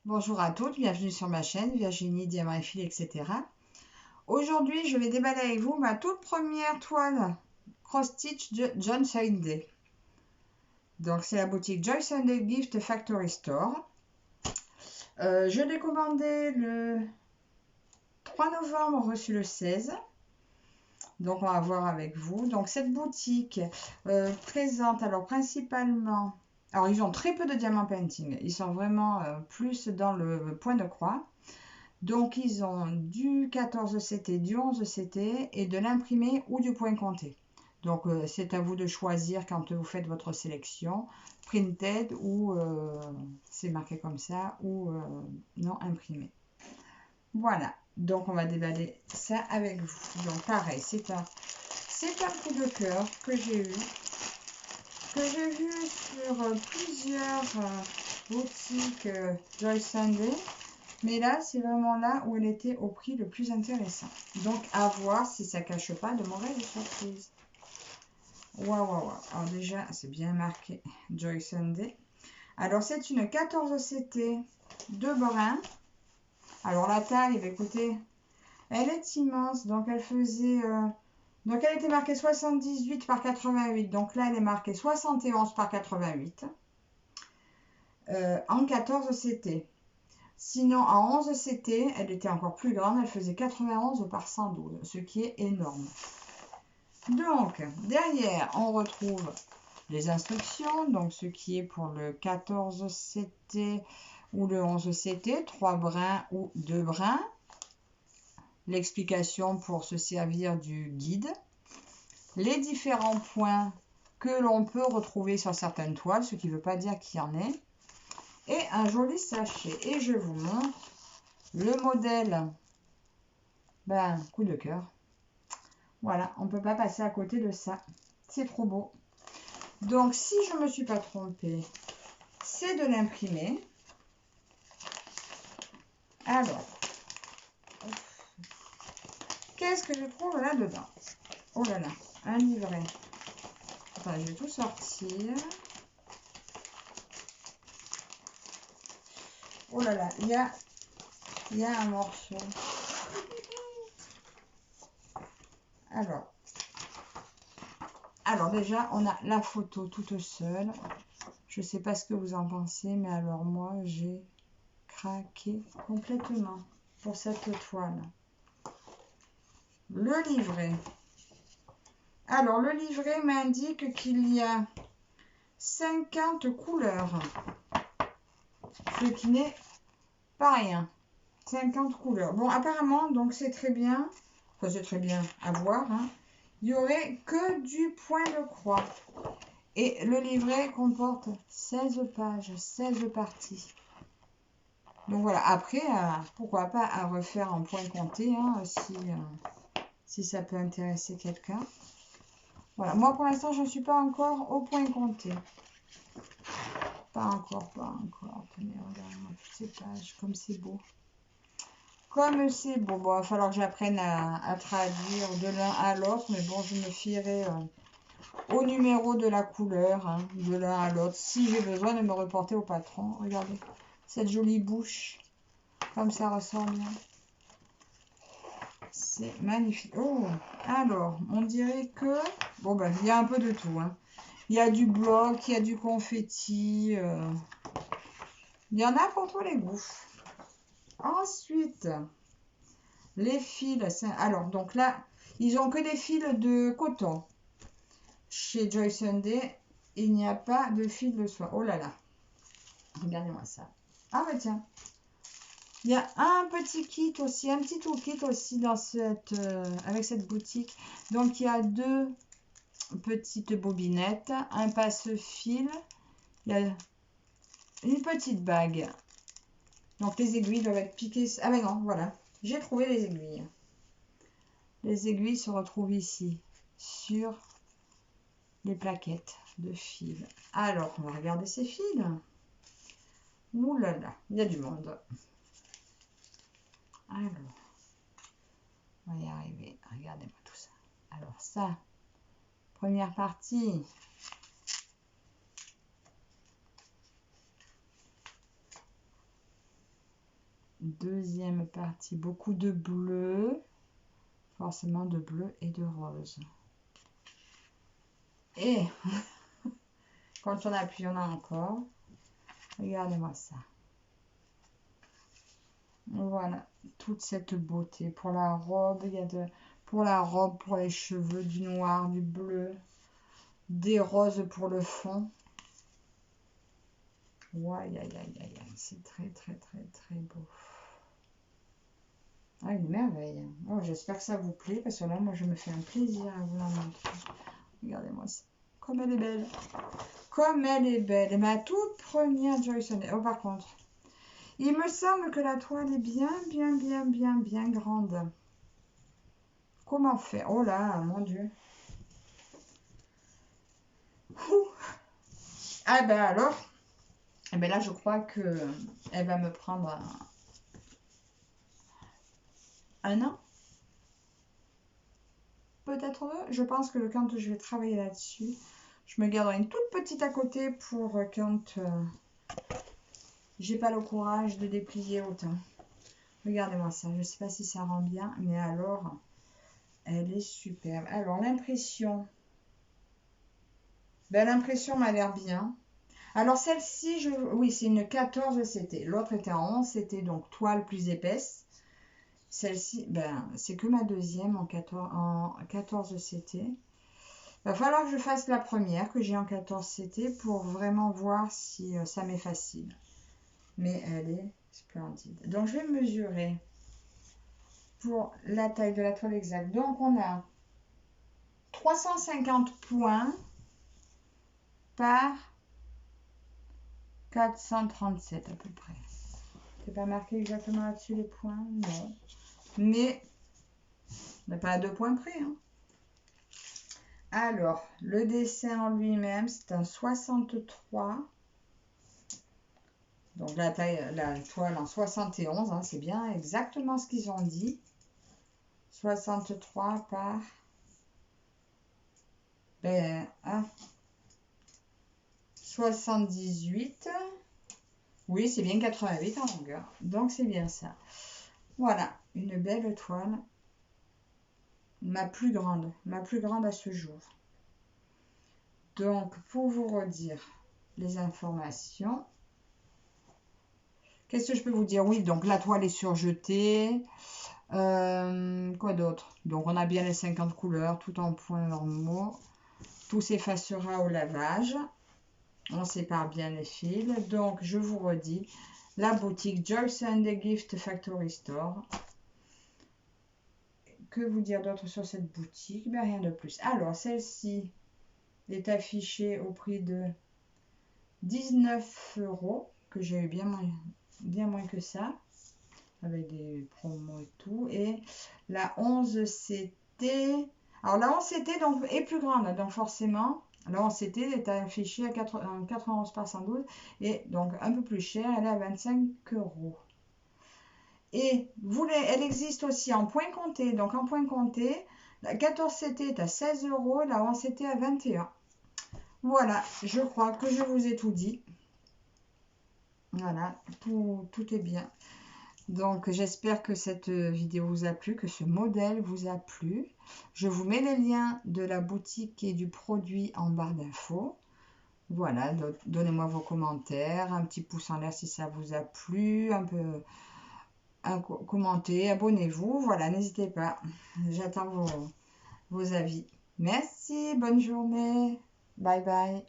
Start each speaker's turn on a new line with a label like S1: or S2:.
S1: Bonjour à toutes, bienvenue sur ma chaîne Virginie Diamant et Fil, etc. Aujourd'hui, je vais déballer avec vous ma toute première toile cross-stitch de Joy Sunday. Donc, c'est la boutique Joy Sunday Gift Factory Store. Je l'ai commandé le 3 novembre, reçu le 16. Donc, on va voir avec vous. Donc, cette boutique présente alors principalement... Alors, ils ont très peu de diamant painting. Ils sont vraiment plus dans le point de croix. Donc, ils ont du 14 CT, du 11 CT et de l'imprimé ou du point compté. Donc, c'est à vous de choisir quand vous faites votre sélection, printed ou c'est marqué comme ça, ou non imprimé. Voilà, donc on va déballer ça avec vous. Donc, pareil, c'est un coup de cœur que j'ai eu, vu sur plusieurs boutiques Joy Sunday. Mais là, c'est vraiment là où elle était au prix le plus intéressant. Donc, à voir si ça ne cache pas de mauvaises surprises. Waouh, waouh, waouh. Alors déjà, c'est bien marqué Joy Sunday. Alors, c'est une 14 CT de brun. Alors, la taille, écoutez, elle est immense. Donc, elle faisait... donc, elle était marquée 78 par 88. Donc, là, elle est marquée 71 par 88. En 14 CT. Sinon, en 11 CT, elle était encore plus grande, elle faisait 91 par 112, ce qui est énorme. Donc, derrière, on retrouve les instructions, donc ce qui est pour le 14 CT ou le 11 CT, 3 brins ou 2 brins. L'explication pour se servir du guide. Les différents points que l'on peut retrouver sur certaines toiles, ce qui ne veut pas dire qu'il y en ait. Et un joli sachet. Et je vous montre le modèle. Ben, coup de cœur. Voilà, on ne peut pas passer à côté de ça. C'est trop beau. Donc, si je ne me suis pas trompée, c'est de l'imprimer. Alors, qu'est-ce que je trouve là-dedans? Oh là là, un livret. Attends, je vais tout sortir. Oh là là, il y a un morceau. Alors déjà, on a la photo toute seule. Je ne sais pas ce que vous en pensez, mais alors moi, j'ai craqué complètement pour cette toile. Le livret. Alors, le livret m'indique qu'il y a 50 couleurs, ce qui n'est pas rien. 50 couleurs. Bon, apparemment, donc c'est très bien. Enfin, c'est très bien à voir. Hein. Il n'y aurait que du point de croix. Et le livret comporte 16 pages, 16 parties. Donc voilà, après, pourquoi pas à refaire en point compté, hein, si ça peut intéresser quelqu'un. Voilà, moi pour l'instant, je ne suis pas encore au point compté. Pas encore, pas encore. Tenez, regardez-moi toutes ces pages, comme c'est beau. Comme c'est beau. Bon, il va falloir que j'apprenne à traduire de l'un à l'autre, mais bon, je me fierai au numéro de la couleur, hein, de l'un à l'autre, si j'ai besoin de me reporter au patron. Regardez, cette jolie bouche, comme ça ressort bien. C'est magnifique. Oh, alors, on dirait que... Bon, ben, il y a un peu de tout, hein. Il y a du bloc, il y a du confetti. Il y en a pour tous les goûts. Ensuite, les fils. Alors, donc là, ils ont que des fils de coton. Chez Joy Sunday, il n'y a pas de fil de soie. Oh là là. Regardez-moi ça. Ah, mais tiens. Il y a un petit kit aussi, un petit toolkit aussi dans avec cette boutique. Donc, il y a deux petites bobinettes, un passe-fil. Il y a une petite bague. Donc, les aiguilles doivent être piquées. Ah, mais non, voilà. J'ai trouvé les aiguilles. Les aiguilles se retrouvent ici, sur les plaquettes de fil. Alors, on va regarder ces fils. Ouh là là, il y a du monde. Alors, on va y arriver. Regardez-moi tout ça. Alors ça, première partie. deuxième partie, beaucoup de bleu, forcément de bleu et de rose. Et quand on appuie, on a encore. Regardez-moi ça. Voilà, toute cette beauté. Pour la robe, il y a pour la robe, pour les cheveux, du noir, du bleu, des roses pour le fond. Ouais, aïe, aïe, aïe, aïe, c'est très, très, très, très beau. Ah, une merveille. Oh, j'espère que ça vous plaît, parce que là, moi, je me fais un plaisir à vous la montrer. Regardez-moi ça. Comme elle est belle. Comme elle est belle. Et ma toute première Joyce and Day. Oh, par contre, il me semble que la toile est bien, bien, bien, bien, bien grande. Comment faire? Oh là, mon Dieu. Ouh. Ah ben alors, eh ben là, je crois que elle va me prendre un an. Peut-être deux. Je pense que quand je vais travailler là-dessus, je me garderai une toute petite à côté pour quand j'ai pas le courage de déplier autant. Regardez-moi ça. Je sais pas si ça rend bien, mais alors, elle est superbe. Alors, l'impression. Ben, l'impression m'a l'air bien. Alors, celle-ci, oui, c'est une 14 CT. L'autre était en 11 CT, donc toile plus épaisse. Celle-ci, ben, c'est que ma deuxième en 14 CT. Va falloir que je fasse la première que j'ai en 14 CT pour vraiment voir si ça m'est facile. Mais elle est splendide. Donc, je vais mesurer pour la taille de la toile exacte. Donc, on a 350 points par 437 à peu près. C'est pas marqué exactement là-dessus les points? Non. Mais, on n'a pas à 2 points près. Hein. Alors, le dessin en lui-même, c'est un 63. Donc, la toile en 71, hein, c'est bien exactement ce qu'ils ont dit. 63 par... Ben, 78. Oui, c'est bien 88 en longueur. Donc, c'est bien ça. Voilà, une belle toile. Ma plus grande à ce jour. Donc, pour vous redire les informations, qu'est-ce que je peux vous dire? Oui, donc la toile est surjetée. Quoi d'autre? Donc, on a bien les 50 couleurs, tout en points normaux. Tout s'effacera au lavage. On sépare bien les fils. Donc, je vous redis, la boutique Joyce and Day Gift Factory Store. Que vous dire d'autre sur cette boutique? Ben, rien de plus. Alors, celle-ci est affichée au prix de 19 €, que j'ai eu bien moins que ça, avec des promos et tout. Et la 11 CT, alors la 11 CT donc, est plus grande, donc forcément, la 11 CT est affichée à 91 par 112, et donc un peu plus cher, elle est à 25 €. Et elle existe aussi en point compté. Donc en point compté, la 14 CT est à 16 €, la 11 CT à 21. Voilà, je crois que je vous ai tout dit. Voilà, tout est bien. Donc j'espère que cette vidéo vous a plu, que ce modèle vous a plu. Je vous mets les liens de la boutique et du produit en barre d'infos. Voilà, donnez-moi vos commentaires, un petit pouce en l'air si ça vous a plu, commentez, abonnez-vous, voilà, n'hésitez pas. J'attends vos avis. Merci, bonne journée. Bye bye.